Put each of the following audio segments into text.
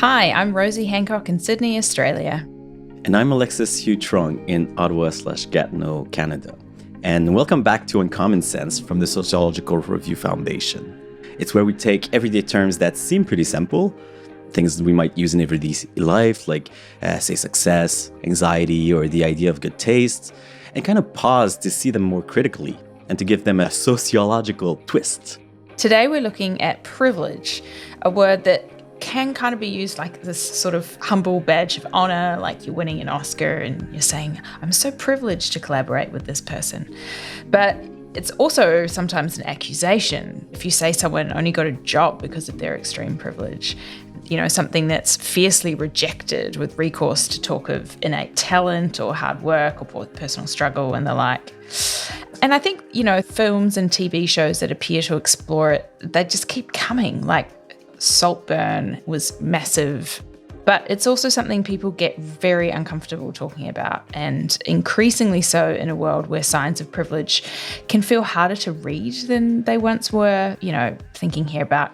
Hi, I'm Rosie Hancock in Sydney, Australia. And I'm Alexis Hugh Trong in Ottawa/Gatineau, Canada. And welcome back to Uncommon Sense from the Sociological Review Foundation. It's where we take everyday terms that seem pretty simple, things that we might use in everyday life, like, say, success, anxiety, or the idea of good taste, and kind of pause to see them more critically and to give them a sociological twist. Today we're looking at privilege, a word that can kind of be used like this sort of humble badge of honor, like you're winning an Oscar and you're saying, I'm so privileged to collaborate with this person. But it's also sometimes an accusation if you say someone only got a job because of their extreme privilege. You know, something that's fiercely rejected with recourse to talk of innate talent or hard work or personal struggle and the like. And I think, films and TV shows that appear to explore it, they just keep coming. Like Saltburn was massive, but it's also something people get very uncomfortable talking about, and increasingly so in a world where signs of privilege can feel harder to read than they once were. Thinking here about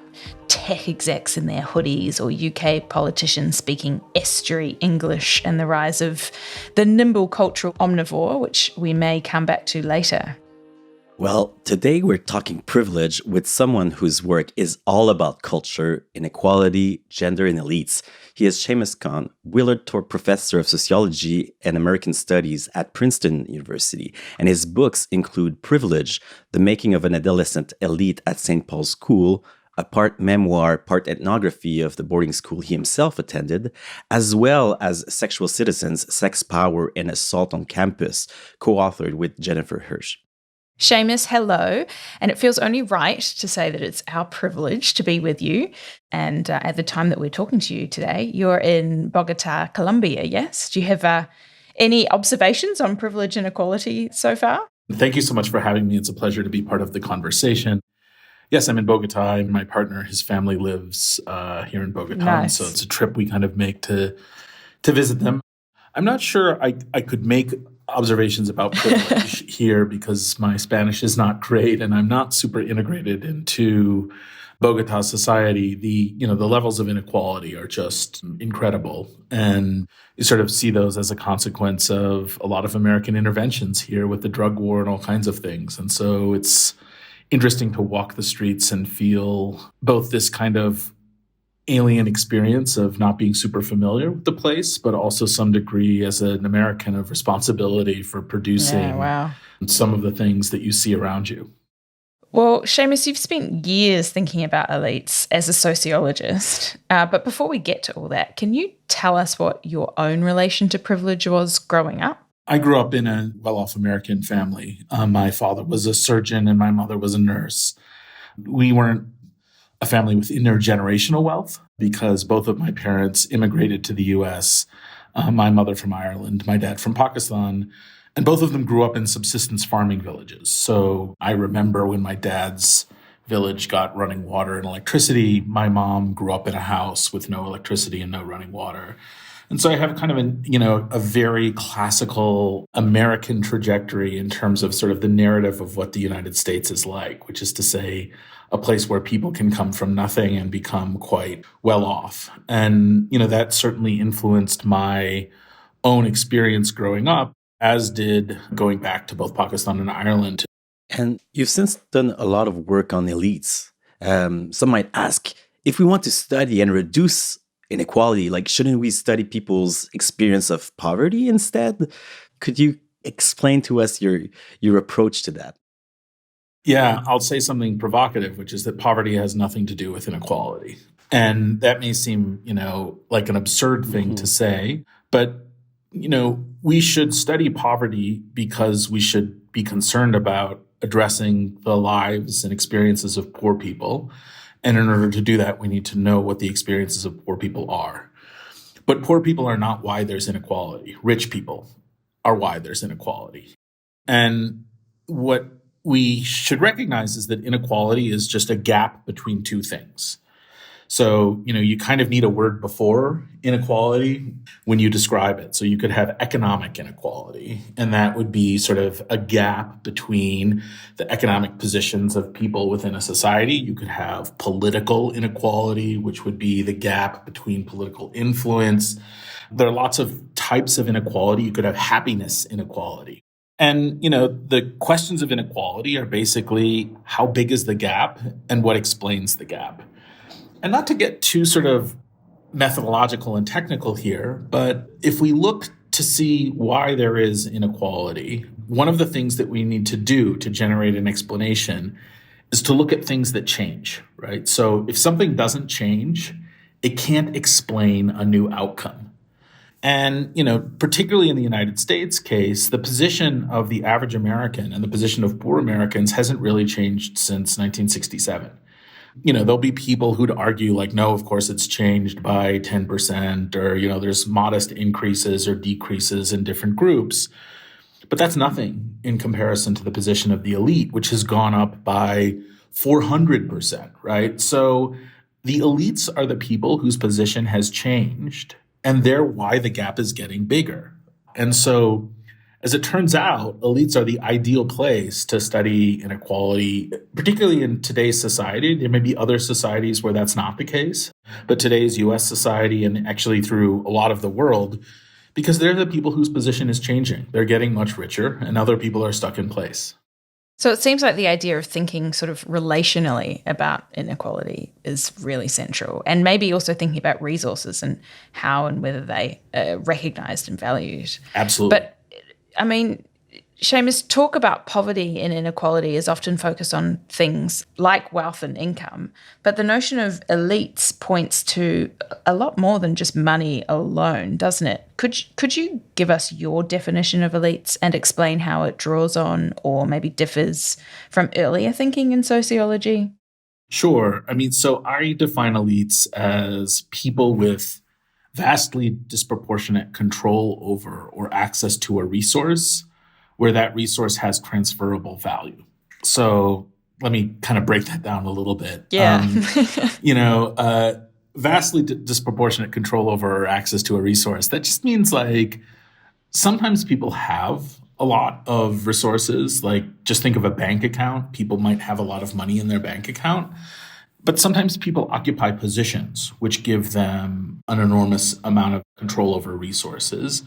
tech execs in their hoodies or UK politicians speaking estuary English and the rise of the nimble cultural omnivore, which we may come back to later. Well, today we're talking privilege with someone whose work is all about culture, inequality, gender, and elites. He is Shamus Khan, Willard Thorpe Professor of Sociology and American Studies at Princeton University, and his books include Privilege, The Making of an Adolescent Elite at St. Paul's School, a part memoir, part ethnography of the boarding school he himself attended, as well as Sexual Citizens, Sex, Power, and Assault on Campus, co-authored with Jennifer Hirsch. Shamus, hello. And it feels only right to say that it's our privilege to be with you. And at the time that we're talking to you today, you're in Bogota, Colombia, yes? Do you have any observations on privilege and equality so far? Thank you so much for having me. It's a pleasure to be part of the conversation. Yes, I'm in Bogota, and my partner, his family lives here in Bogota. Nice. So it's a trip we kind of make to visit them. I'm not sure I could make observations about privilege here because my Spanish is not great and I'm not super integrated into Bogota society. The levels of inequality are just incredible. And you sort of see those as a consequence of a lot of American interventions here with the drug war and all kinds of things. And so it's interesting to walk the streets and feel both this kind of alien experience of not being super familiar with the place, but also some degree as an American of responsibility for producing some of the things that you see around you. Well, Shamus, you've spent years thinking about elites as a sociologist. But before we get to all that, can you tell us what your own relation to privilege was growing up? I grew up in a well-off American family. My father was a surgeon and my mother was a nurse. We weren't a family with intergenerational wealth because both of my parents immigrated to the U.S., my mother from Ireland, my dad from Pakistan, and both of them grew up in subsistence farming villages. So I remember when my dad's village got running water and electricity, my mom grew up in a house with no electricity and no running water. And so I have kind of a very classical American trajectory in terms of sort of the narrative of what the United States is like, which is to say a place where people can come from nothing and become quite well off. And, that certainly influenced my own experience growing up, as did going back to both Pakistan and Ireland. And you've since done a lot of work on elites. Some might ask, if we want to study and reduce inequality, shouldn't we study people's experience of poverty instead? Could you explain to us your approach to that? Yeah, I'll say something provocative, which is that poverty has nothing to do with inequality. And that may seem, like an absurd thing to say, but, we should study poverty because we should be concerned about addressing the lives and experiences of poor people. And in order to do that, we need to know what the experiences of poor people are. But poor people are not why there's inequality. Rich people are why there's inequality. And what we should recognize is that inequality is just a gap between two things. So, you kind of need a word before inequality when you describe it. So you could have economic inequality, and that would be sort of a gap between the economic positions of people within a society. You could have political inequality, which would be the gap between political influence. There are lots of types of inequality. You could have happiness inequality. And, the questions of inequality are basically how big is the gap and what explains the gap. And not to get too sort of methodological and technical here, but if we look to see why there is inequality, one of the things that we need to do to generate an explanation is to look at things that change, right? So if something doesn't change, it can't explain a new outcome. And, particularly in the United States case, the position of the average American and the position of poor Americans hasn't really changed since 1967. There'll be people who'd argue like, no, of course it's changed by 10%, or, there's modest increases or decreases in different groups. But that's nothing in comparison to the position of the elite, which has gone up by 400%, right? So the elites are the people whose position has changed, and they're why the gap is getting bigger. And so, as it turns out, elites are the ideal place to study inequality, particularly in today's society. There may be other societies where that's not the case, but today's US society, and actually through a lot of the world, because they're the people whose position is changing. They're getting much richer, and other people are stuck in place. So it seems like the idea of thinking sort of relationally about inequality is really central, and maybe also thinking about resources and how and whether they are recognised and valued. Absolutely. But I mean, Shamus, talk about poverty and inequality is often focused on things like wealth and income, but the notion of elites points to a lot more than just money alone, doesn't it? Could you give us your definition of elites and explain how it draws on or maybe differs from earlier thinking in sociology? Sure. So I define elites as people with vastly disproportionate control over or access to a resource where that resource has transferable value. So let me kind of break that down a little bit. Yeah. Vastly disproportionate control over or access to a resource. That just means like sometimes people have a lot of resources. Like just think of a bank account. People might have a lot of money in their bank account. But sometimes people occupy positions which give them an enormous amount of control over resources,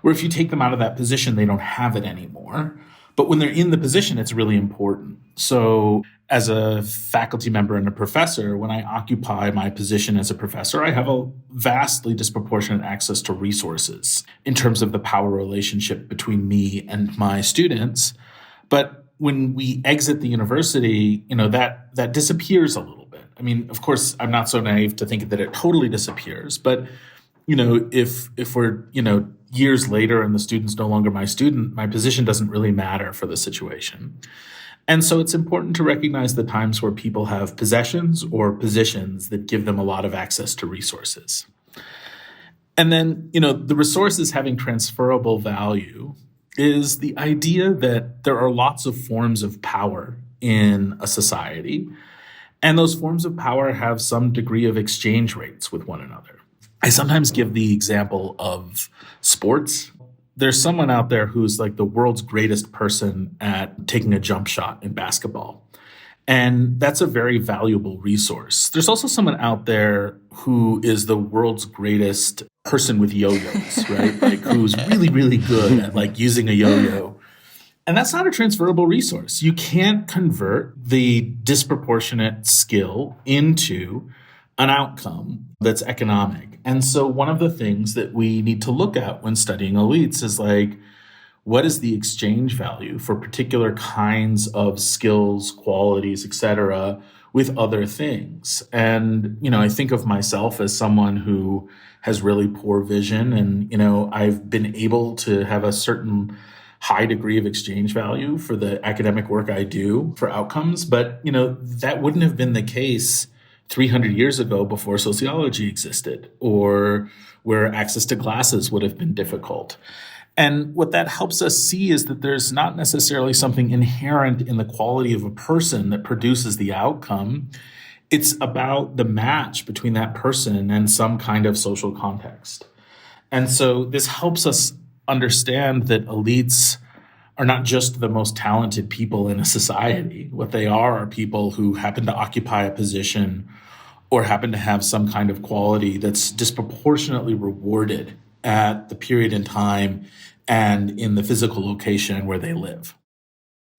where if you take them out of that position, they don't have it anymore. But when they're in the position, it's really important. So as a faculty member and a professor, when I occupy my position as a professor, I have a vastly disproportionate access to resources in terms of the power relationship between me and my students. But when we exit the university, that disappears a little bit. Of course, I'm not so naive to think that it totally disappears, but if we're, years later and the student's no longer my student, my position doesn't really matter for the situation. And so it's important to recognize the times where people have possessions or positions that give them a lot of access to resources. And then, the resources having transferable value is the idea that there are lots of forms of power in a society, and those forms of power have some degree of exchange rates with one another. I sometimes give the example of sports. There's someone out there who's like the world's greatest person at taking a jump shot in basketball. And that's a very valuable resource. There's also someone out there who is the world's greatest person with yo-yos, right? Like who's really, really good at like using a yo-yo. And that's not a transferable resource. You can't convert the disproportionate skill into an outcome that's economic. And so one of the things that we need to look at when studying elites is like, what is the exchange value for particular kinds of skills, qualities, et cetera, with other things? And, I think of myself as someone who has really poor vision, and, I've been able to have a certain high degree of exchange value for the academic work I do for outcomes. But, that wouldn't have been the case 300 years ago before sociology existed, or where access to classes would have been difficult. And what that helps us see is that there's not necessarily something inherent in the quality of a person that produces the outcome. It's about the match between that person and some kind of social context. And so this helps us understand that elites are not just the most talented people in a society. What they are people who happen to occupy a position or happen to have some kind of quality that's disproportionately rewarded at the period in time and in the physical location where they live.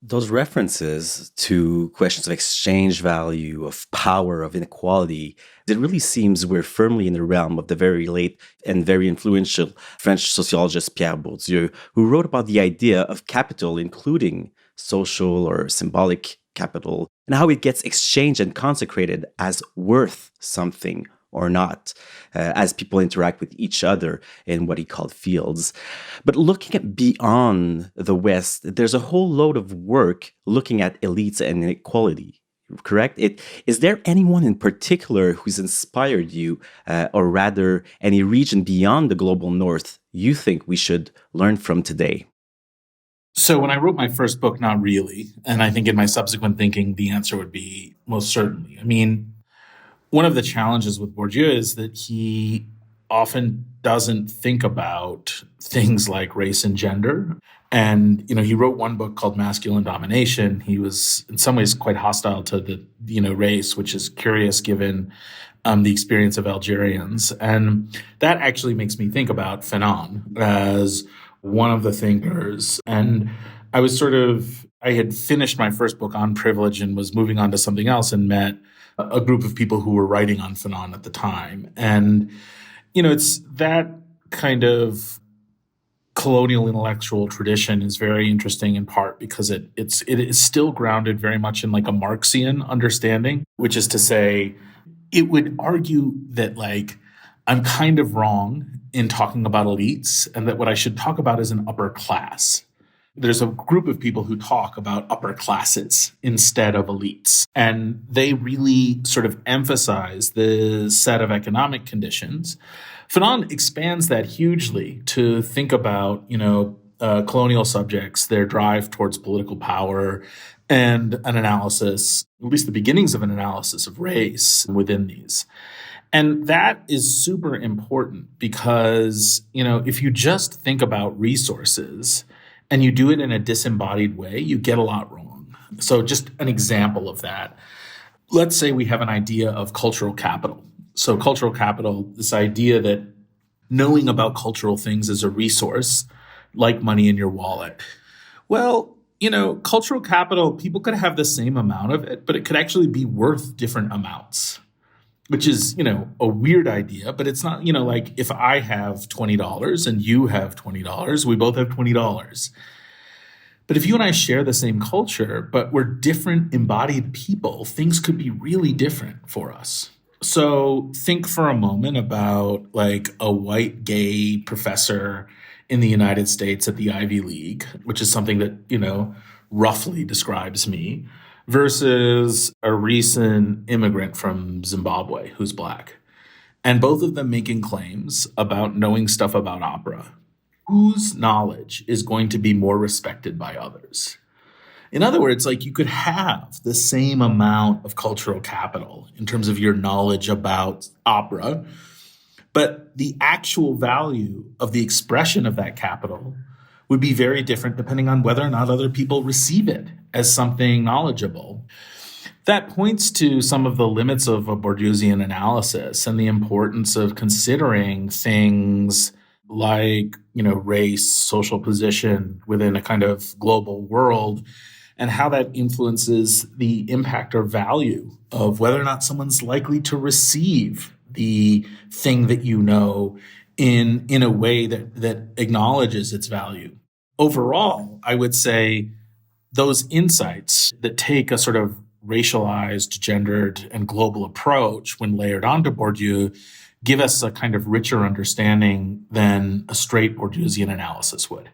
Those references to questions of exchange value, of power, of inequality, it really seems we're firmly in the realm of the very late and very influential French sociologist Pierre Bourdieu, who wrote about the idea of capital, including social or symbolic capital, and how it gets exchanged and consecrated as worth something or not, as people interact with each other in what he called fields. But looking at beyond the West, there's a whole load of work looking at elites and inequality, correct? Is there anyone in particular who's inspired you, or rather any region beyond the global North you think we should learn from today? So when I wrote my first book, not really. And I think in my subsequent thinking, the answer would be most certainly. I mean, one of the challenges with Bourdieu is that he often doesn't think about things like race and gender. And, he wrote one book called Masculine Domination. He was in some ways quite hostile to the, race, which is curious given the experience of Algerians. And that actually makes me think about Fanon as one of the thinkers. And I had finished my first book on privilege and was moving on to something else and met a group of people who were writing on Fanon at the time. And, it's that kind of colonial intellectual tradition is very interesting in part because it is still grounded very much in like a Marxian understanding, which is to say, it would argue that I'm kind of wrong in talking about elites and that what I should talk about is an upper class. There's a group of people who talk about upper classes instead of elites. And they really sort of emphasize the set of economic conditions. Fanon expands that hugely to think about, colonial subjects, their drive towards political power, and an analysis, at least the beginnings of an analysis of race within these. And that is super important because, if you just think about resources, and you do it in a disembodied way, you get a lot wrong. So just an example of that. Let's say we have an idea of cultural capital. So cultural capital, this idea that knowing about cultural things is a resource, like money in your wallet. Well, cultural capital, people could have the same amount of it, but it could actually be worth different amounts, which is, a weird idea, but it's not, like if I have $20 and you have $20, we both have $20. But if you and I share the same culture, but we're different embodied people, things could be really different for us. So think for a moment about a white gay professor in the United States at the Ivy League, which is something that, roughly describes me, versus a recent immigrant from Zimbabwe who's Black. And both of them making claims about knowing stuff about opera. Whose knowledge is going to be more respected by others? In other words, you could have the same amount of cultural capital in terms of your knowledge about opera, but the actual value of the expression of that capital would be very different depending on whether or not other people receive it as something knowledgeable. That points to some of the limits of a Bourdieusian analysis and the importance of considering things like, race, social position within a kind of global world, and how that influences the impact or value of whether or not someone's likely to receive the thing that you know in a way that acknowledges its value. Overall, I would say those insights that take a sort of racialized, gendered, and global approach when layered onto Bourdieu give us a kind of richer understanding than a straight Bourdieusian analysis would.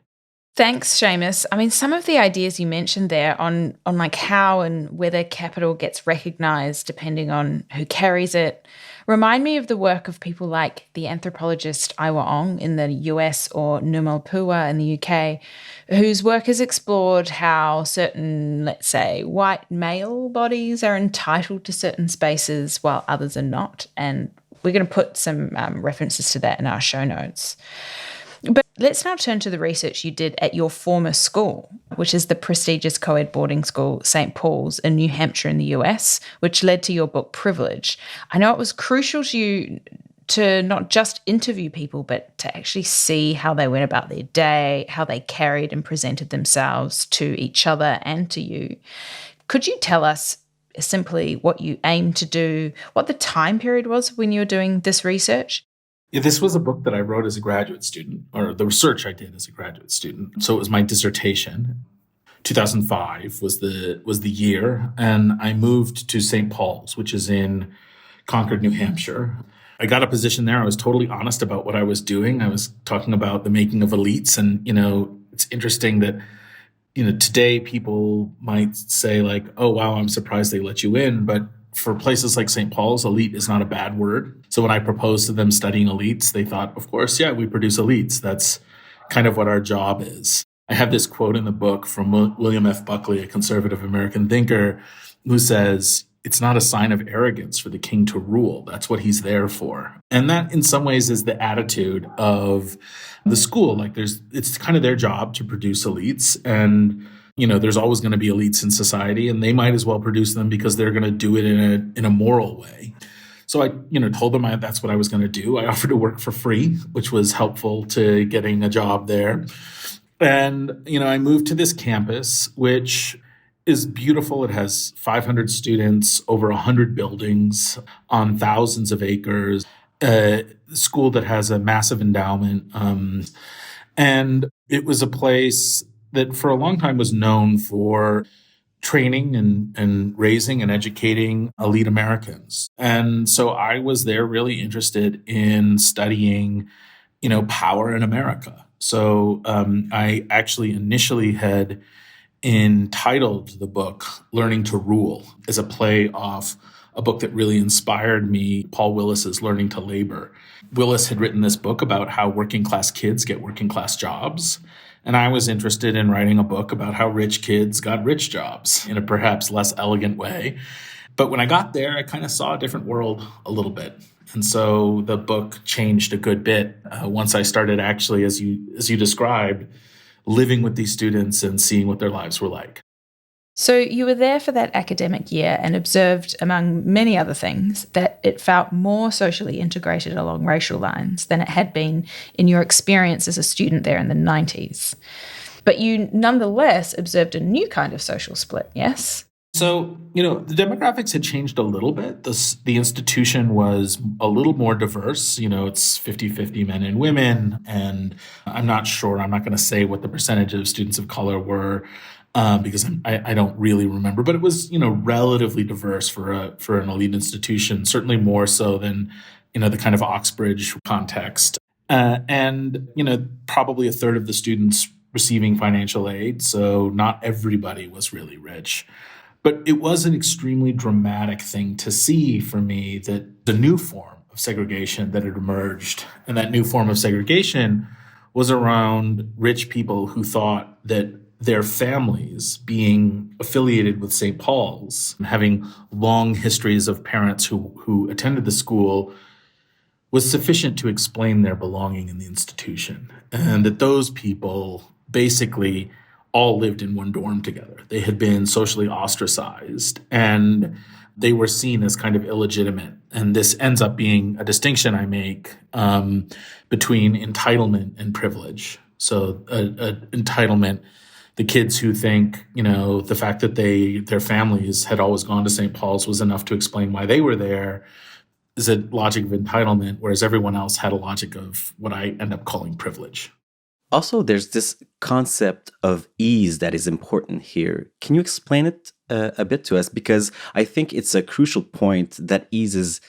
Thanks, Shamus. I mean, some of the ideas you mentioned there on like how and whether capital gets recognized depending on who carries it remind me of the work of people like the anthropologist Iwa Ong in the US or Numal Pua in the UK, whose work has explored how certain, let's say, white male bodies are entitled to certain spaces while others are not. And we're going to put some references to that in our show notes. But let's now turn to the research you did at your former school, which is the prestigious co-ed boarding school St. Paul's in New Hampshire in the US, which led to your book Privilege. I know it was crucial to you to not just interview people, but to actually see how they went about their day, how they carried and presented themselves to each other and to you. Could you tell us simply what you aimed to do, what the time period was when you were doing this research? Yeah, this was a book that I wrote as a graduate student, or the research I did as a graduate student. So it was my dissertation. 2005 was the year, and I moved to St. Paul's, which is in Concord, New Hampshire. I got a position there. I was totally honest about what I was doing. I was talking about the making of elites, and it's interesting that today people might say like, "Oh wow, I'm surprised they let you in," but for places like St. Paul's, elite is not a bad word. So when I proposed to them studying elites, they thought, of course, yeah, we produce elites. That's kind of what our job is. I have this quote in the book from William F. Buckley, a conservative American thinker, who says, "It's not a sign of arrogance for the king to rule. That's what he's there for." And that in some ways is the attitude of the school. Like it's kind of their job to produce elites, and there's always going to be elites in society, and they might as well produce them because they're going to do it in a moral way. So I, told them that's what I was going to do. I offered to work for free, which was helpful to getting a job there. And, I moved to this campus, which is beautiful. It has 500 students, over 100 buildings on thousands of acres, a school that has a massive endowment. And it was a place that for a long time was known for training and raising and educating elite Americans. And so I was there really interested in studying, power in America. So I actually initially had entitled the book Learning to Rule as a play off a book that really inspired me, Paul Willis's Learning to Labor. Willis had written this book about how working class kids get working class jobs. And I was interested in writing a book about how rich kids got rich jobs in a perhaps less elegant way. But when I got there, I kind of saw a different world a little bit. And so the book changed a good bit once I started actually, as you described, living with these students and seeing what their lives were like. So you were there for that academic year and observed, among many other things, that it felt more socially integrated along racial lines than it had been in your experience as a student there in the 90s. But you nonetheless observed a new kind of social split, yes? So, the demographics had changed a little bit. The institution was a little more diverse. It's 50-50 men and women. And I'm not sure, I'm not going to say what the percentage of students of color were because I don't really remember. But it was, relatively diverse for an elite institution, certainly more so than, the kind of Oxbridge context. And probably a third of the students receiving financial aid. So not everybody was really rich. But it was an extremely dramatic thing to see for me that the new form of segregation that had emerged, and that new form of segregation was around rich people who thought that their families being affiliated with St. Paul's, having long histories of parents who attended the school, was sufficient to explain their belonging in the institution. And that those people basically all lived in one dorm together. They had been socially ostracized and they were seen as kind of illegitimate. And this ends up being a distinction I make between entitlement and privilege. So entitlement, the kids who think, the fact that their families had always gone to St. Paul's was enough to explain why they were there, is a logic of entitlement, whereas everyone else had a logic of what I end up calling privilege. Also, there's this concept of ease that is important here. Can you explain it a bit to us? Because I think it's a crucial point that ease is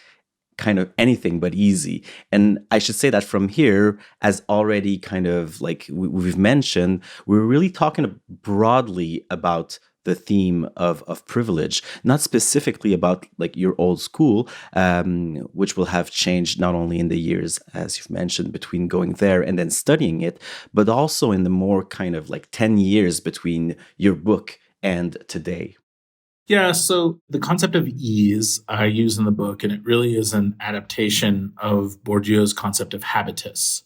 kind of anything but easy. And I should say that from here, as already kind of like we've mentioned, we're really talking broadly about the theme of privilege, not specifically about like your old school, which will have changed not only in the years, as you've mentioned, between going there and then studying it, but also in the more kind of like 10 years between your book and today. Yeah, so the concept of ease I use in the book, and it really is an adaptation of Bourdieu's concept of habitus.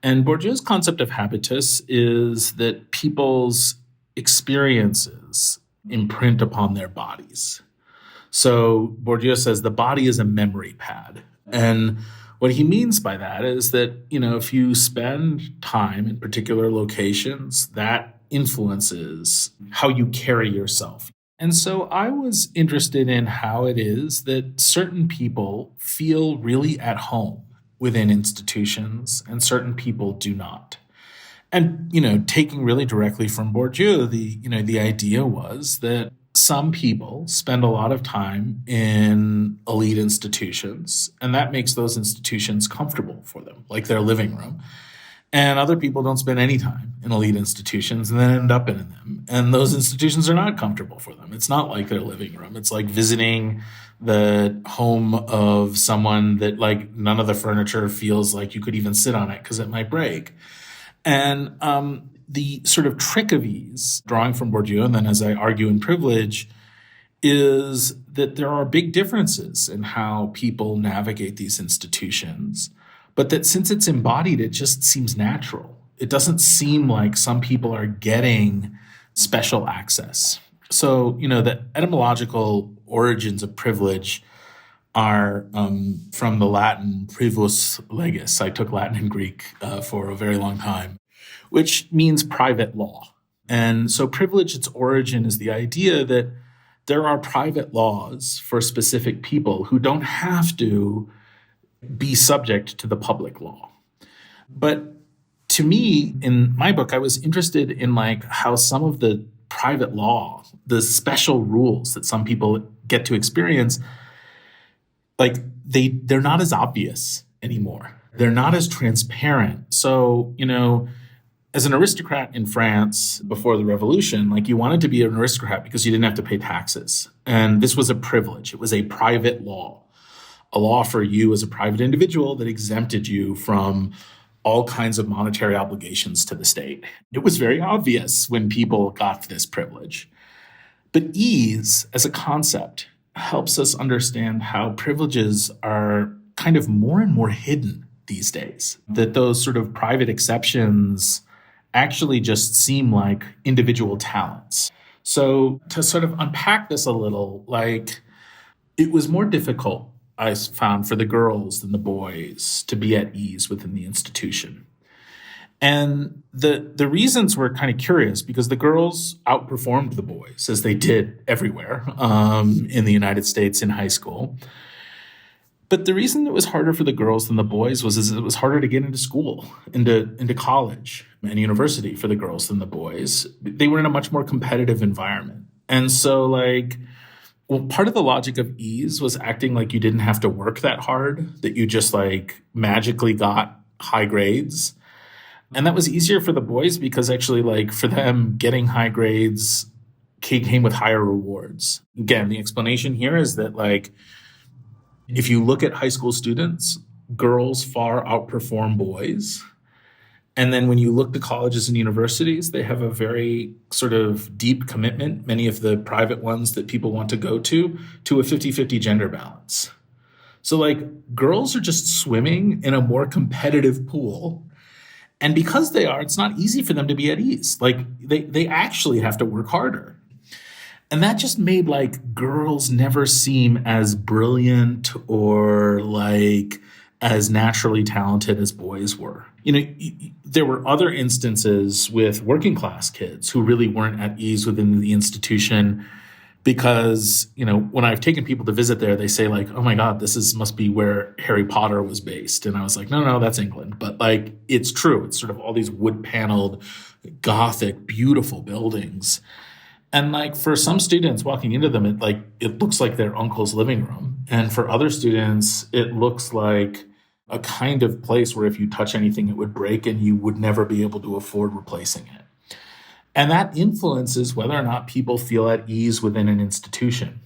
And Bourdieu's concept of habitus is that people's experiences imprint upon their bodies. So Bourdieu says the body is a memory pad. And what he means by that is that, if you spend time in particular locations, that influences how you carry yourself. And so I was interested in how it is that certain people feel really at home within institutions and certain people do not. And, taking really directly from Bourdieu, the idea was that some people spend a lot of time in elite institutions, and that makes those institutions comfortable for them, like their living room. And other people don't spend any time in elite institutions and then end up in them. And those institutions are not comfortable for them. It's not like their living room. It's like visiting the home of someone that like none of the furniture feels like you could even sit on it because it might break. And the sort of trick of ease, drawing from Bourdieu, and then as I argue in Privilege, is that there are big differences in how people navigate these institutions. But that since it's embodied, it just seems natural. It doesn't seem like some people are getting special access. So, the etymological origins of privilege are from the Latin privus legis. I took Latin and Greek for a very long time, which means private law. And so privilege, its origin is the idea that there are private laws for specific people who don't have to be subject to the public law. But to me, in my book, I was interested in like how some of the private law, the special rules that some people get to experience, like they're not as obvious anymore. They're not as transparent. So, as an aristocrat in France before the revolution, like you wanted to be an aristocrat because you didn't have to pay taxes. And this was a privilege. It was a private law. A law for you as a private individual that exempted you from all kinds of monetary obligations to the state. It was very obvious when people got this privilege. But ease as a concept helps us understand how privileges are kind of more and more hidden these days, that those sort of private exceptions actually just seem like individual talents. So to sort of unpack this a little, like it was more difficult, I found, for the girls than the boys to be at ease within the institution. And the reasons were kind of curious because the girls outperformed the boys, as they did everywhere in the United States in high school. But the reason it was harder for the girls than the boys was it was harder to get into school, into college and university for the girls than the boys. They were in a much more competitive environment. And so part of the logic of ease was acting like you didn't have to work that hard, that you just like magically got high grades. And that was easier for the boys because actually like for them getting high grades came with higher rewards. Again, the explanation here is that like if you look at high school students, girls far outperform boys. And then when you look to colleges and universities, they have a very sort of deep commitment, many of the private ones that people want to go to a 50-50 gender balance. So like girls are just swimming in a more competitive pool. And because they are, it's not easy for them to be at ease. Like they actually have to work harder. And that just made like girls never seem as brilliant or like as naturally talented as boys were. There were other instances with working class kids who really weren't at ease within the institution because, when I've taken people to visit there, they say like, oh my God, must be where Harry Potter was based. And I was like, no, that's England. But like, it's true. It's sort of all these wood paneled, Gothic, beautiful buildings. And like for some students walking into them, it looks like their uncle's living room. And for other students, it looks like a kind of place where if you touch anything, it would break and you would never be able to afford replacing it. And that influences whether or not people feel at ease within an institution.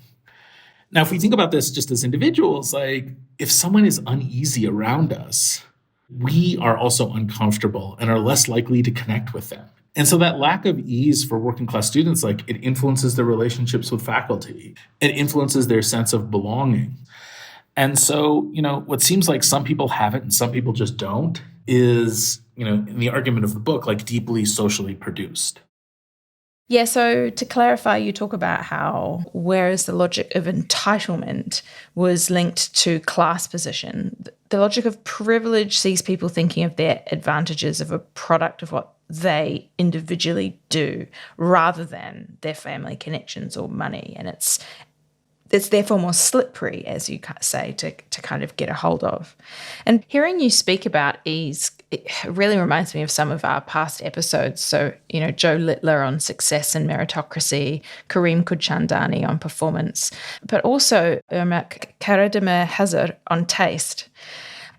Now, if we think about this just as individuals, like if someone is uneasy around us, we are also uncomfortable and are less likely to connect with them. And so that lack of ease for working class students, like it influences their relationships with faculty. It influences their sense of belonging. And so, what seems like some people have it and some people just don't is, in the argument of the book, like deeply socially produced. Yeah, so to clarify, you talk about how whereas the logic of entitlement was linked to class position, the logic of privilege sees people thinking of their advantages of a product of what they individually do rather than their family connections or money. And it's therefore more slippery, as you say, to kind of get a hold of. And hearing you speak about ease, it really reminds me of some of our past episodes. So, Joe Littler on success and meritocracy, Kareem Kudchandani on performance, but also Irmak Karadimir Hazar on taste.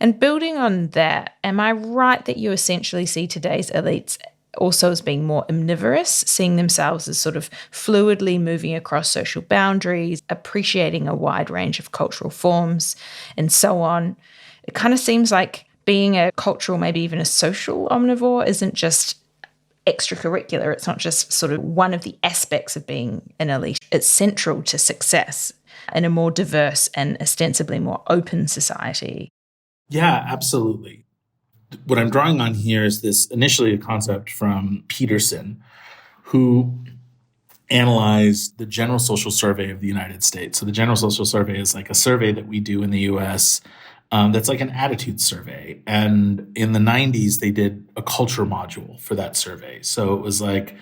And building on that, am I right that you essentially see today's elites also as being more omnivorous, seeing themselves as sort of fluidly moving across social boundaries, appreciating a wide range of cultural forms, and so on? It kind of seems like being a cultural, maybe even a social omnivore isn't just extracurricular. It's not just sort of one of the aspects of being an elite. It's central to success in a more diverse and ostensibly more open society. Yeah, absolutely. What I'm drawing on here is this initially a concept from Peterson, who analyzed the General Social Survey of the United States. So the General Social Survey is like a survey that we do in the US that's like an attitude survey. And in the 90s, they did a culture module for that survey. So it was like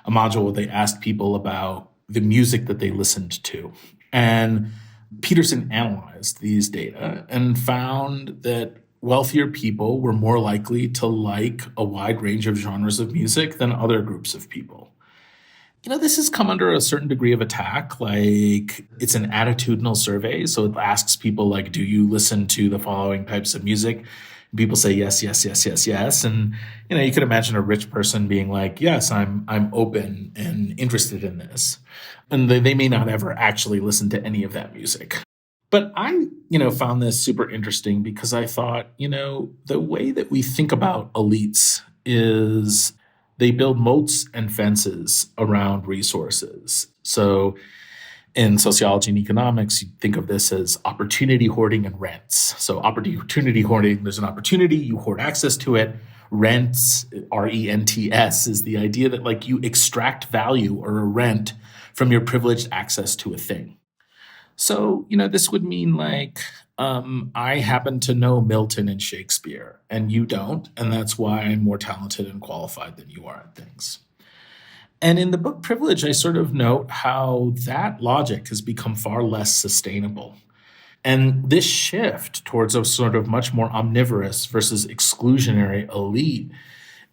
a module where they asked people about the music that they listened to. And Peterson analyzed these data and found that wealthier people were more likely to like a wide range of genres of music than other groups of people. This has come under a certain degree of attack. Like, it's an attitudinal survey. So it asks people, like, do you listen to the following types of music? And people say yes, yes, yes, yes, yes. And, you could imagine a rich person being like, yes, I'm open and interested in this. And they may not ever actually listen to any of that music. But I, found this super interesting because I thought, the way that we think about elites is they build moats and fences around resources. So in sociology and economics, you think of this as opportunity hoarding and rents. So opportunity hoarding, there's an opportunity, you hoard access to it. Rents, R-E-N-T-S, is the idea that like you extract value or a rent from your privileged access to a thing. So, this would mean like, I happen to know Milton and Shakespeare and you don't. And that's why I'm more talented and qualified than you are at things. And in the book Privilege, I sort of note how that logic has become far less sustainable. And this shift towards a sort of much more omnivorous versus exclusionary elite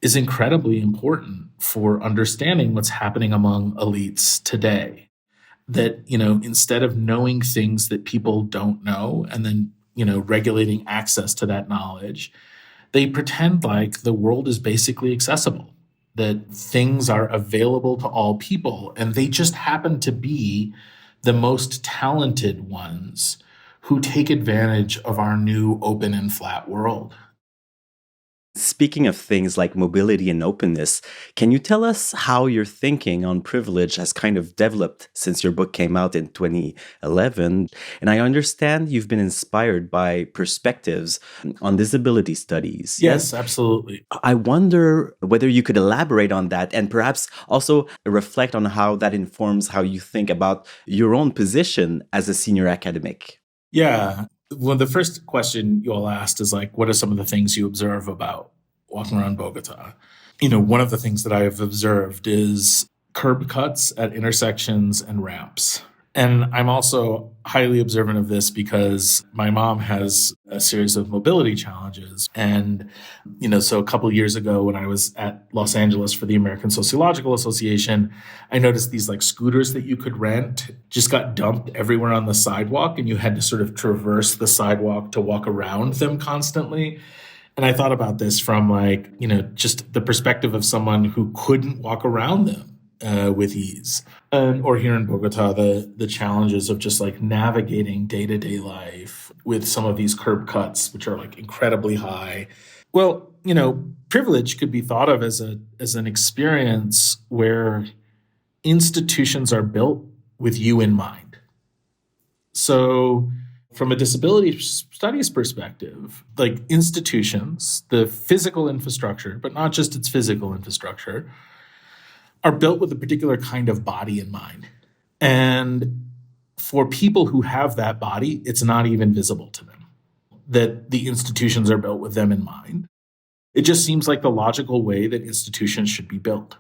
is incredibly important for understanding what's happening among elites today. That, instead of knowing things that people don't know and then, regulating access to that knowledge, they pretend like the world is basically accessible, that things are available to all people, and they just happen to be the most talented ones who take advantage of our new open and flat world. Speaking of things like mobility and openness, can you tell us how your thinking on privilege has kind of developed since your book came out in 2011? And I understand you've been inspired by perspectives on disability studies. Yes, absolutely. I wonder whether you could elaborate on that and perhaps also reflect on how that informs how you think about your own position as a senior academic. Yeah. Well, the first question you all asked is like, what are some of the things you observe about walking around Bogota? One of the things that I have observed is curb cuts at intersections and ramps. And I'm also highly observant of this because my mom has a series of mobility challenges. And, so a couple of years ago when I was at Los Angeles for the American Sociological Association, I noticed these like scooters that you could rent just got dumped everywhere on the sidewalk, and you had to sort of traverse the sidewalk to walk around them constantly. And I thought about this from just the perspective of someone who couldn't walk around them with ease. Or here in Bogota, the challenges of just like navigating day-to-day life with some of these curb cuts, which are like incredibly high. Well, privilege could be thought of as an experience where institutions are built with you in mind. So from a disability studies perspective, like institutions, the physical infrastructure, but not just its physical infrastructure, are built with a particular kind of body in mind. And for people who have that body, it's not even visible to them that the institutions are built with them in mind. It just seems like the logical way that institutions should be built.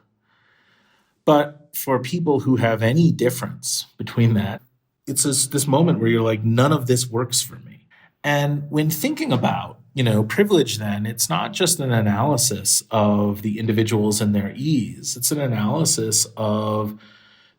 But for people who have any difference between that, it's this moment where you're like, none of this works for me. And when thinking about privilege, then it's not just an analysis of the individuals and their ease. It's an analysis of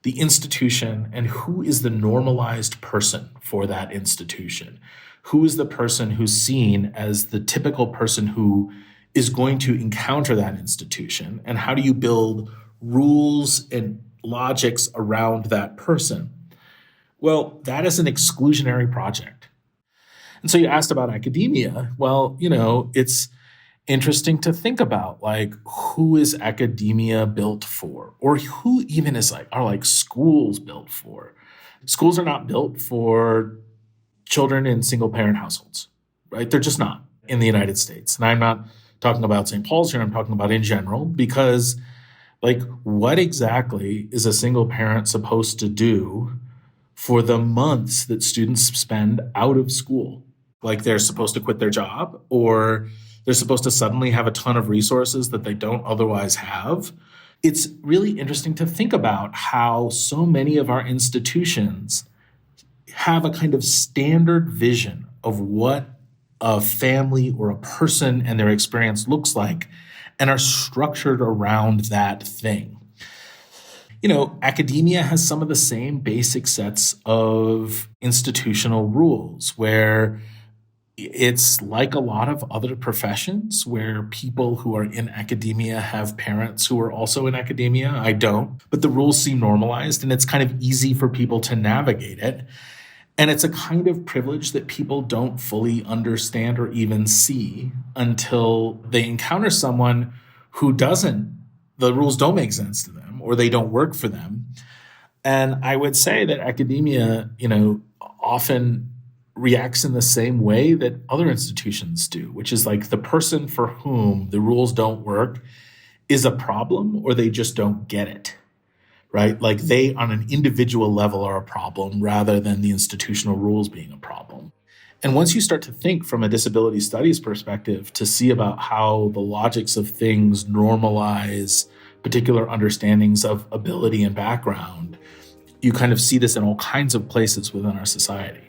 the institution and who is the normalized person for that institution. Who is the person who's seen as the typical person who is going to encounter that institution? And how do you build rules and logics around that person? Well, that is an exclusionary project. And so you asked about academia. Well, it's interesting to think about, like, who is academia built for? Or who even are schools built for? Schools are not built for children in single-parent households, right? They're just not in the United States. And I'm not talking about St. Paul's here. I'm talking about in general, because, what exactly is a single parent supposed to do for the months that students spend out of school? Like, they're supposed to quit their job, or they're supposed to suddenly have a ton of resources that they don't otherwise have. It's really interesting to think about how so many of our institutions have a kind of standard vision of what a family or a person and their experience looks like, and are structured around that thing. Academia has some of the same basic sets of institutional rules where it's like a lot of other professions where people who are in academia have parents who are also in academia. I don't, but the rules seem normalized and it's kind of easy for people to navigate it. And it's a kind of privilege that people don't fully understand or even see until they encounter someone who the rules don't make sense to them or they don't work for them. And I would say that academia, often reacts in the same way that other institutions do, which is like the person for whom the rules don't work is a problem, or they just don't get it, right? Like, they on an individual level are a problem rather than the institutional rules being a problem. And once you start to think from a disability studies perspective to see about how the logics of things normalize particular understandings of ability and background, you kind of see this in all kinds of places within our society.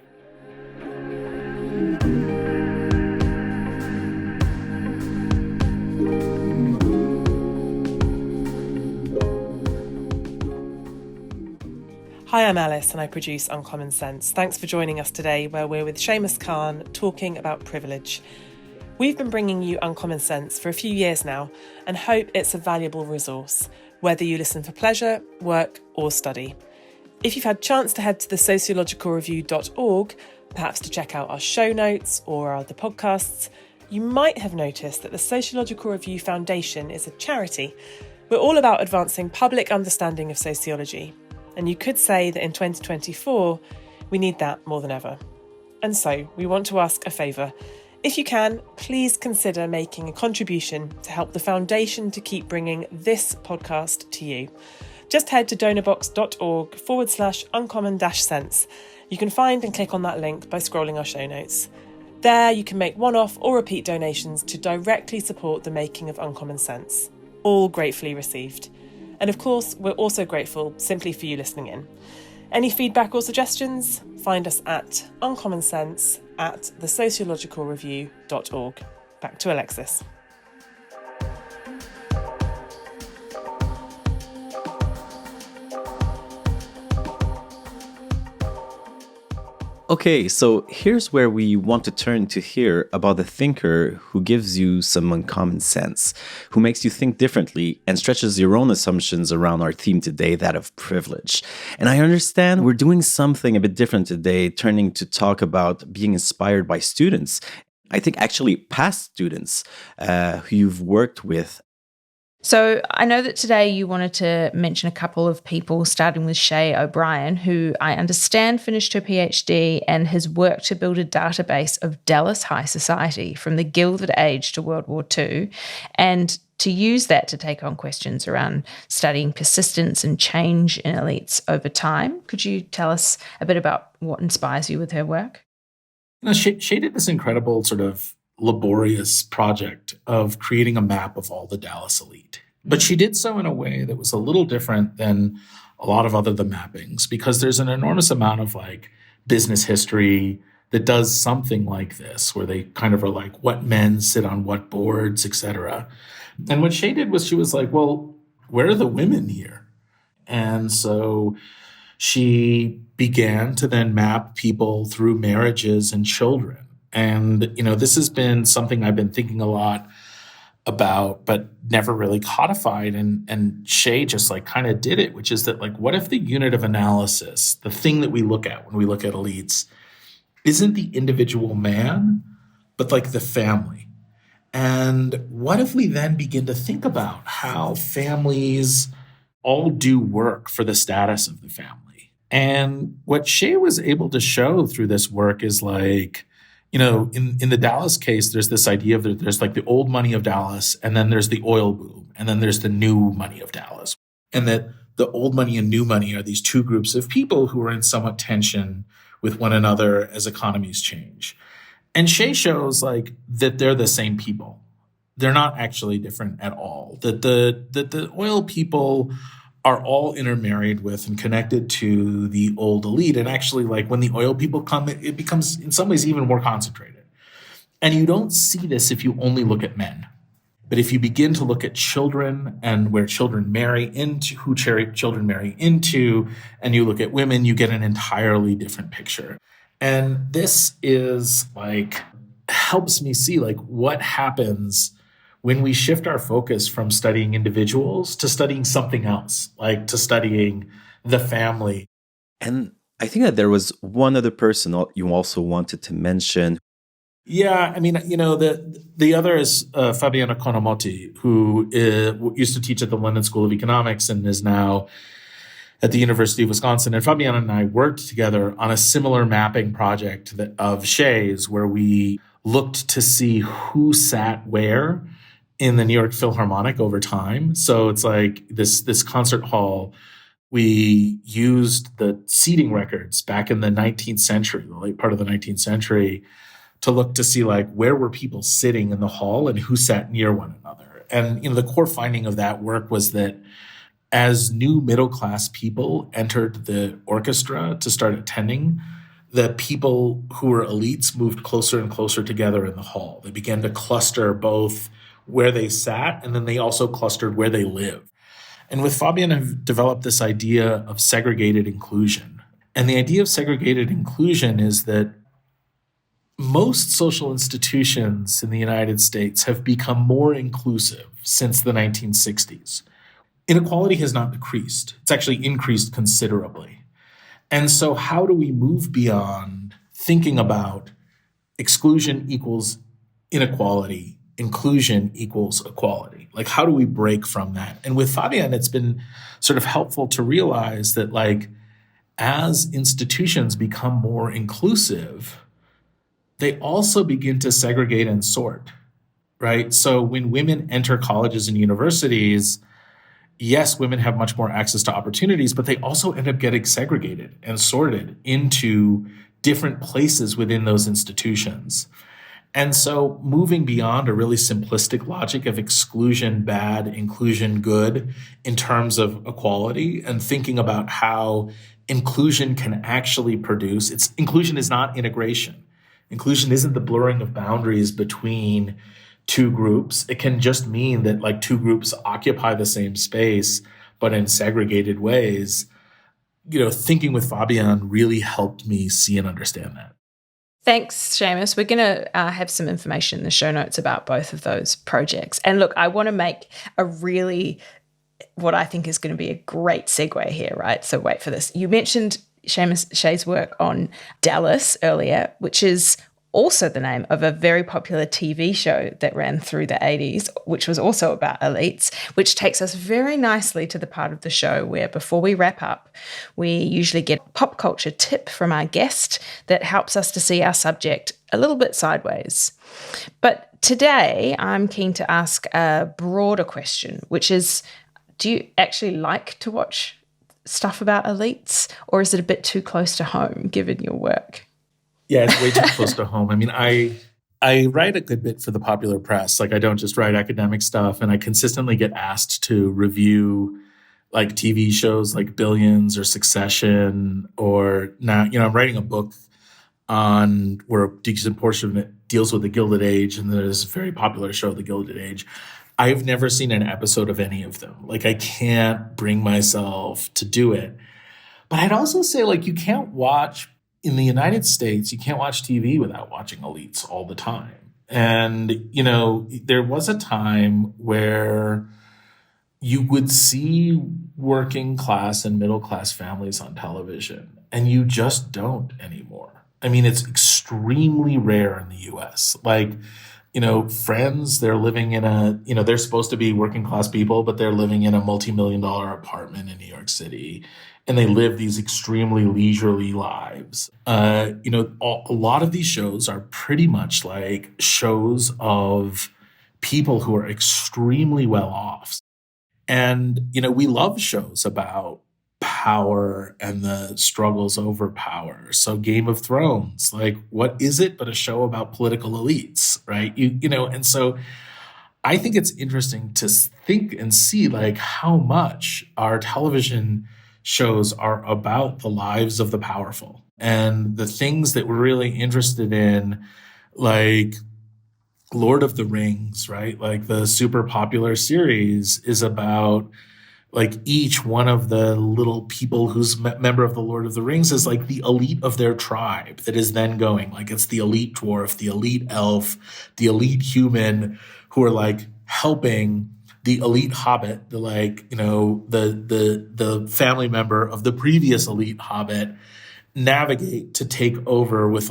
Hi, I'm Alice and I produce Uncommon Sense. Thanks for joining us today, where we're with Shamus Khan talking about privilege. We've been bringing you Uncommon Sense for a few years now and hope it's a valuable resource, whether you listen for pleasure, work or study. If you've had a chance to head to the sociologicalreview.org, perhaps to check out our show notes or our other podcasts, you might have noticed that the Sociological Review Foundation is a charity. We're all about advancing public understanding of sociology. And you could say that in 2024, we need that more than ever. And so we want to ask a favour. If you can, please consider making a contribution to help the foundation to keep bringing this podcast to you. Just head to donorbox.org/uncommon-sense. You can find and click on that link by scrolling our show notes. There you can make one-off or repeat donations to directly support the making of Uncommon Sense. All gratefully received. And of course, we're also grateful simply for you listening in. Any feedback or suggestions? Find us at uncommonsense@thesociologicalreview.org. Back to Alexis. Okay, so here's where we want to turn to hear about the thinker who gives you some uncommon sense, who makes you think differently and stretches your own assumptions around our theme today, that of privilege. And I understand we're doing something a bit different today, turning to talk about being inspired by students. I think actually past students who you've worked with. So I know that today you wanted to mention a couple of people, starting with Shay O'Brien, who I understand finished her PhD and has worked to build a database of Dallas high society from the Gilded Age to World War II, and to use that to take on questions around studying persistence and change in elites over time. Could you tell us a bit about what inspires you with her work? Shay did this incredible sort of laborious project of creating a map of all the Dallas elite. But she did so in a way that was a little different than a lot of other the mappings, because there's an enormous amount of like business history that does something like this, where they kind of are like, what men sit on what boards, etc. And what Shay did was she was like, well, where are the women here? And so she began to then map people through marriages and children. And, this has been something I've been thinking a lot about, but never really codified. And Shay just like kind of did it, which is that like, what if the unit of analysis, the thing that we look at when we look at elites, isn't the individual man, but like the family? And what if we then begin to think about how families all do work for the status of the family? And what Shay was able to show through this work is like, in the Dallas case, there's this idea of there's like the old money of Dallas, and then there's the oil boom, and then there's the new money of Dallas. And that the old money and new money are these two groups of people who are in somewhat tension with one another as economies change. And Shay shows like that they're the same people. They're not actually different at all. That the oil people are all intermarried with and connected to the old elite. And actually, like when the oil people come, it becomes in some ways even more concentrated. And you don't see this if you only look at men. But if you begin to look at children and where children marry into, who children marry into, and you look at women, you get an entirely different picture. And this is like, helps me see like what happens when we shift our focus from studying individuals to studying something else, like to studying the family. And I think that there was one other person you also wanted to mention. Yeah, I mean, the other is Fabiana Konomoto, who used to teach at the London School of Economics and is now at the University of Wisconsin. And Fabiana and I worked together on a similar mapping project of Shay's, where we looked to see who sat where in the New York Philharmonic over time. So it's like this concert hall, we used the seating records back in the 19th century, the late part of the 19th century, to look to see like where were people sitting in the hall and who sat near one another. And the core finding of that work was that as new middle-class people entered the orchestra to start attending, the people who were elites moved closer and closer together in the hall. They began to cluster both where they sat, and then they also clustered where they lived. And with Fabian, I've developed this idea of segregated inclusion. And the idea of segregated inclusion is that most social institutions in the United States have become more inclusive since the 1960s. Inequality has not decreased. It's actually increased considerably. And so how do we move beyond thinking about exclusion equals inequality, inclusion equals equality? Like, how do we break from that? And with Fabian, it's been sort of helpful to realize that, like, as institutions become more inclusive, they also begin to segregate and sort, right? So when women enter colleges and universities, yes, women have much more access to opportunities, but they also end up getting segregated and sorted into different places within those institutions. And so moving beyond a really simplistic logic of exclusion bad, inclusion good in terms of equality, and thinking about how inclusion can actually produce. Inclusion is not integration. Inclusion isn't the blurring of boundaries between two groups. It can just mean that like two groups occupy the same space, but in segregated ways. Thinking with Fabian really helped me see and understand that. Thanks, Shamus. We're going to have some information in the show notes about both of those projects. And look, I want to make what I think is going to be a great segue here, right? So wait for this. You mentioned Shay's work on Dallas earlier, which is also the name of a very popular TV show that ran through the 80s, which was also about elites, which takes us very nicely to the part of the show where before we wrap up, we usually get a pop culture tip from our guest that helps us to see our subject a little bit sideways. But today, I'm keen to ask a broader question, which is, do you actually like to watch stuff about elites, or is it a bit too close to home given your work? Yeah, it's way too close to home. I mean, I write a good bit for the popular press. Like, I don't just write academic stuff, and I consistently get asked to review like TV shows like Billions or Succession, or now, I'm writing a book on where a decent portion of it deals with the Gilded Age, and there's a very popular show, The Gilded Age. I've never seen an episode of any of them. Like, I can't bring myself to do it. But I'd also say, like, you can't watch, in the United States, you can't watch TV without watching elites all the time. And, there was a time where you would see working class and middle class families on television, and you just don't anymore. I mean, it's extremely rare in the US. Like, Friends, they're living in they're supposed to be working class people, but they're living in a multi-million-dollar apartment in New York City. And they live these extremely leisurely lives. A lot of these shows are pretty much like shows of people who are extremely well off. And, we love shows about power and the struggles over power. So Game of Thrones, like, what is it but a show about political elites, right? And so I think it's interesting to think and see like how much our television shows are about the lives of the powerful and the things that we're really interested in, like Lord of the Rings, right? Like the super popular series is about like each one of the little people who's member of the Lord of the Rings is like the elite of their tribe that is then going, like it's the elite dwarf, the elite elf, the elite human who are like helping the elite hobbit, the family member of the previous elite hobbit navigate to take over with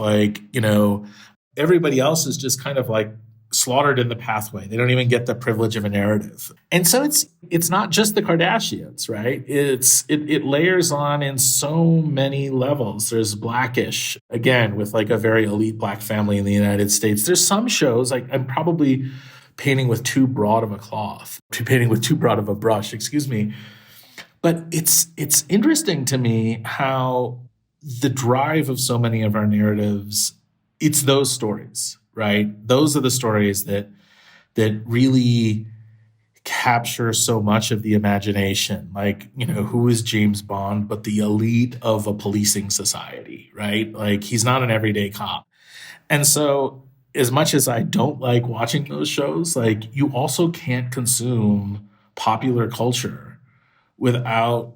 everybody else is just kind of like slaughtered in the pathway. They don't even get the privilege of a narrative. And so it's not just the Kardashians, right? It layers on in so many levels. There's Blackish, again, with like a very elite Black family in the United States. There's some shows, like I'm probably painting with too broad of a brush, excuse me. But it's interesting to me how the drive of so many of our narratives, it's those stories, right? Those are the stories that really capture so much of the imagination. Like, who is James Bond but the elite of a policing society, right? Like, he's not an everyday cop. And so as much as I don't like watching those shows, like, you also can't consume popular culture without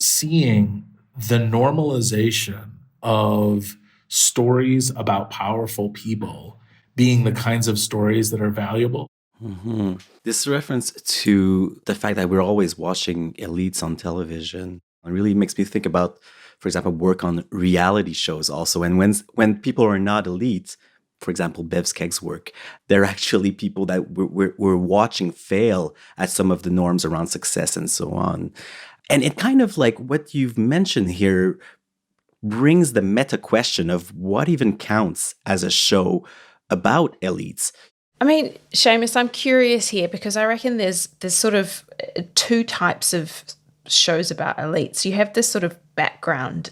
seeing the normalization of stories about powerful people being the kinds of stories that are valuable. Mm-hmm. This reference to the fact that we're always watching elites on television really makes me think about, for example, work on reality shows also. And when people are not elite, for example, Bev Skegg's work, they're actually people that we're watching fail at some of the norms around success and so on. And it kind of like what you've mentioned here brings the meta question of what even counts as a show about elites. I mean, Shamus, I'm curious here because I reckon there's sort of two types of shows about elites. You have this sort of background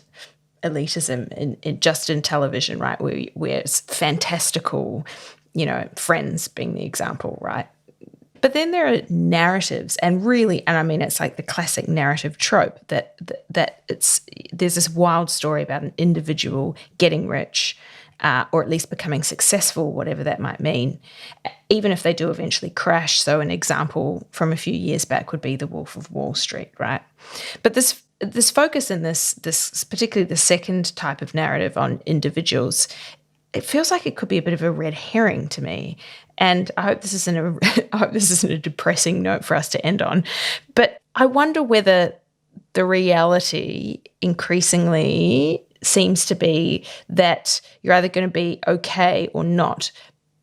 elitism in television, right? Where it's fantastical, Friends being the example, right? But then there are narratives, and I mean, it's like the classic narrative trope that there's this wild story about an individual getting rich, or at least becoming successful, whatever that might mean, even if they do eventually crash. So an example from a few years back would be The Wolf of Wall Street, right? But this focus in this particularly the second type of narrative on individuals, it feels like it could be a bit of a red herring to me. And I hope this isn't a depressing note for us to end on. But I wonder whether the reality increasingly seems to be that you're either going to be okay or not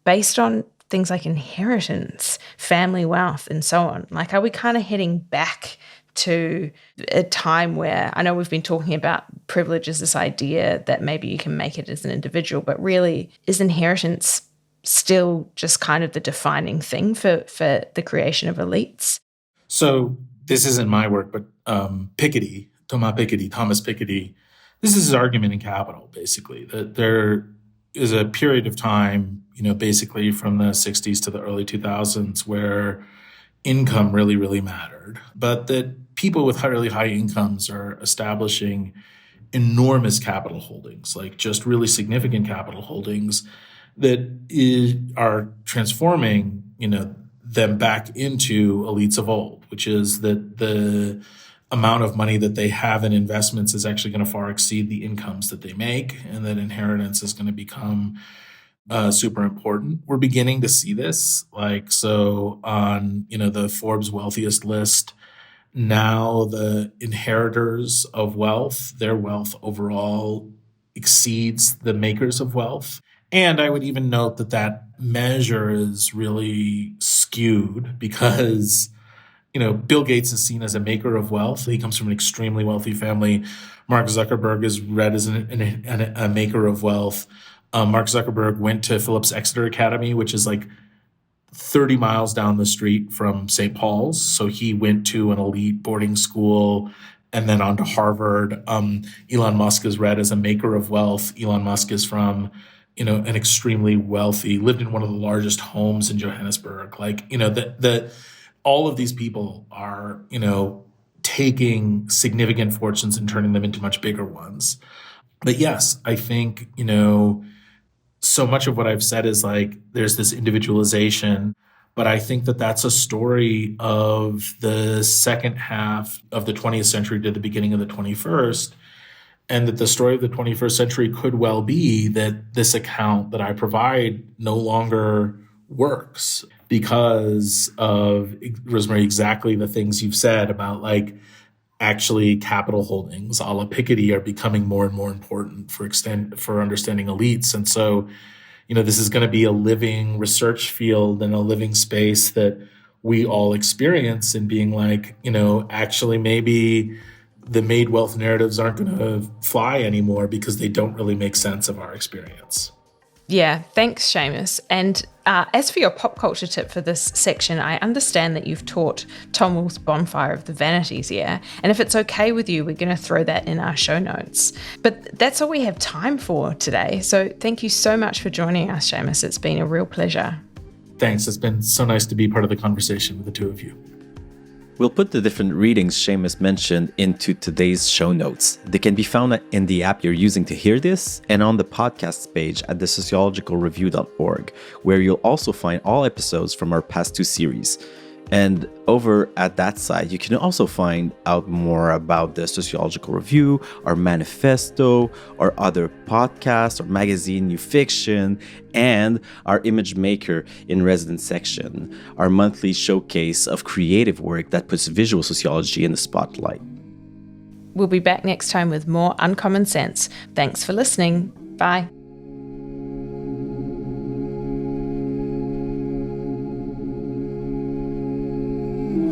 based on things like inheritance, family wealth, and so on. Like, are we kind of heading back to a time where, I know we've been talking about privilege as this idea that maybe you can make it as an individual, but really, is inheritance still just kind of the defining thing for the creation of elites? So this isn't my work, but Thomas Piketty, this is his argument in Capital, basically, that there is a period of time, basically from the 60s to the early 2000s where income really, really mattered, but that people with really high incomes are establishing enormous capital holdings, like just really significant capital holdings that are transforming, them back into elites of old, which is that the amount of money that they have in investments is actually going to far exceed the incomes that they make, and that inheritance is going to become super important. We're beginning to see this, so on, the Forbes wealthiest list, now the inheritors of wealth, their wealth overall exceeds the makers of wealth. And I would even note that measure is really skewed because, Bill Gates is seen as a maker of wealth. He comes from an extremely wealthy family. Mark Zuckerberg is read as a maker of wealth. Mark Zuckerberg went to Phillips Exeter Academy, which is like 30 miles down the street from St. Paul's. So he went to an elite boarding school and then on to Harvard. Elon Musk is read as a maker of wealth. Elon Musk is from, an extremely wealthy, lived in one of the largest homes in Johannesburg. All of these people are, taking significant fortunes and turning them into much bigger ones. But yes, I think, so much of what I've said is there's this individualization, but I think that that's a story of the second half of the 20th century to the beginning of the 21st. And that the story of the 21st century could well be that this account that I provide no longer works because of, Rosemary, exactly the things you've said about actually capital holdings a la Piketty are becoming more and more important for understanding elites. And so, this is going to be a living research field and a living space that we all experience in being actually maybe the made wealth narratives aren't going to fly anymore because they don't really make sense of our experience. Yeah, thanks, Shamus. And as for your pop culture tip for this section, I understand that you've taught Tom Wolfe's Bonfire of the Vanities, yeah? And if it's okay with you, we're going to throw that in our show notes. But that's all we have time for today. So thank you so much for joining us, Shamus. It's been a real pleasure. Thanks. It's been so nice to be part of the conversation with the two of you. We'll put the different readings Shamus mentioned into today's show notes. They can be found in the app you're using to hear this and on the podcasts page at thesociologicalreview.org, where you'll also find all episodes from our past two series. And over at that site, you can also find out more about the Sociological Review, our manifesto, our other podcasts, our magazine, New Fiction, and our Image Maker in Residence section, our monthly showcase of creative work that puts visual sociology in the spotlight. We'll be back next time with more Uncommon Sense. Thanks for listening. Bye.